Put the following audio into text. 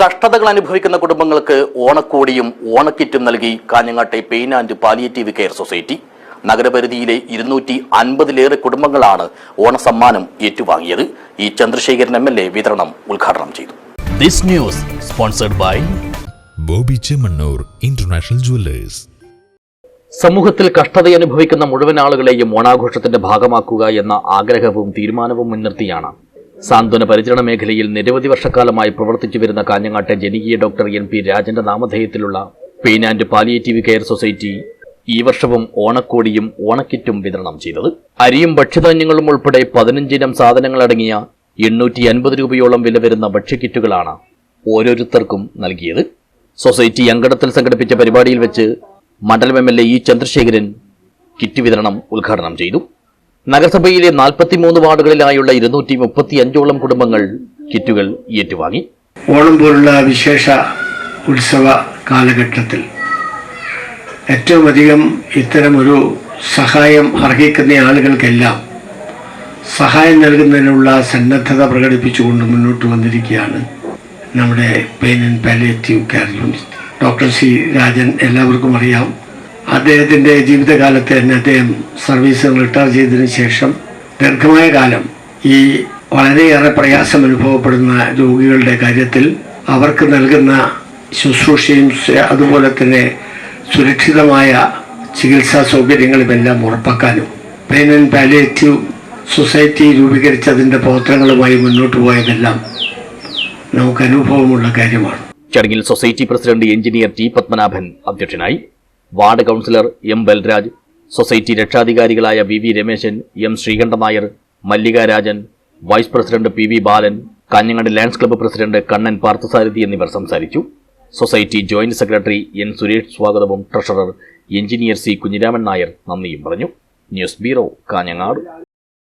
കഷ്ടതകൾ അനുഭവിക്കുന്ന കുടുംബങ്ങൾക്ക് ഓണക്കോടിയും ഓണക്കിറ്റും നൽകി കാഞ്ഞങ്ങാട്ടെ pain and palliative care society. നഗരപരിധിയിലെ 250-ലേറെ കുടുംബങ്ങളാണ് ഓണസമ്മാനം ഏറ്റുവാങ്ങിയത്. ഇ ചന്ദ്രശേഖരൻ MLA വിതരണം ഉദ്ഘാടനം ചെയ്തു. This news sponsored by Bobby Chemmanur international jewellers. സമൂഹത്തിൽ കഷ്ടതയനുഭവിക്കുന്ന മുഴുവൻ ആളുകളെയും ഓണാഘോഷത്തിന്റെ ഭാഗമാക്കുക എന്ന ആഗ്രഹവും തീരുമാനവും മുൻനിർത്തിയാണ് സാന്ത്വന പരിചരണ മേഖലയിൽ നിരവധി വർഷക്കാലമായി പ്രവർത്തിച്ചു വരുന്ന കാഞ്ഞങ്ങാട്ടെ ജനകീയ ഡോക്ടർ NP രാജന്റെ നാമധേയത്തിലുള്ള pain and palliative care society ഈ വർഷവും ഓണക്കോടിയും ഓണക്കിറ്റും വിതരണം ചെയ്തത്. അരിയും ഭക്ഷ്യധാന്യങ്ങളും ഉൾപ്പെടെ 15 ഇനം സാധനങ്ങളടങ്ങിയ 850 രൂപയോളം വില വരുന്ന ഭക്ഷ്യക്കിറ്റുകളാണ് ഓരോരുത്തർക്കും നൽകിയത്. സൊസൈറ്റി അങ്കണത്തിൽ സംഘടിപ്പിച്ച പരിപാടിയിൽ വെച്ച് മണ്ഡലം MLA ഇ ചന്ദ്രശേഖരൻ കിറ്റ് വിതരണം ഉദ്ഘാടനം ചെയ്തു. നഗരസഭയിലെ 43 വാർഡുകളിലായുള്ള 235ഓളം കുടുംബങ്ങൾ കിറ്റുകൾ ഏറ്റുവാങ്ങി. ഓണം പോലുള്ള വിശേഷ ഉത്സവ കാലഘട്ടത്തിൽ ഏറ്റവും അധികം ഇത്തരമൊരു സഹായം അർഹിക്കുന്ന ആളുകൾക്കെല്ലാം സഹായം നൽകുന്നതിനുള്ള സന്നദ്ധത പ്രകടിപ്പിച്ചുകൊണ്ട് മുന്നോട്ട് വന്നിരിക്കുകയാണ് നമ്മുടെ pain and palliative care unit. Doctor C Rajan എല്ലാവർക്കും അറിയാം. അദ്ദേഹത്തിൻ്റെ ജീവിതകാലത്ത് തന്നെ അദ്ദേഹം സർവീസിൽ റിട്ടയർ ചെയ്തതിനു ശേഷം ദീർഘമായ കാലം ഈ വളരെയേറെ പ്രയാസം അനുഭവപ്പെടുന്ന രോഗികളുടെ കാര്യത്തിൽ അവർക്ക് നൽകുന്ന ശുശ്രൂഷയും അതുപോലെ തന്നെ സുരക്ഷിതമായ ചികിത്സാ സൗകര്യങ്ങളുമെല്ലാം ഉറപ്പാക്കാനും പെയിൻ ആൻഡ് പാലിയേറ്റീവ് സൊസൈറ്റി രൂപീകരിച്ചതിൻ്റെ പ്രവർത്തനങ്ങളുമായി മുന്നോട്ട് പോയതെല്ലാം നമുക്ക് അനുഭവമുള്ള കാര്യമാണ്. ചടങ്ങിൽ society president engineer T Padmanabhan അധ്യക്ഷനായി. Ward councillor M Balraj, society രക്ഷാധികാരികളായ VV Rameshan, M Sreekantan Nair, Mallika Rajan, vice president PV Balan, Kanhangad lions club president Kannan Parthasarathy എന്നിവർ സംസാരിച്ചു. Society joint secretary N Suresh സ്വാഗതവും treasurer engineer C Kunhiraman Nair നന്ദിയും പറഞ്ഞു. News bureau, Kanhangad.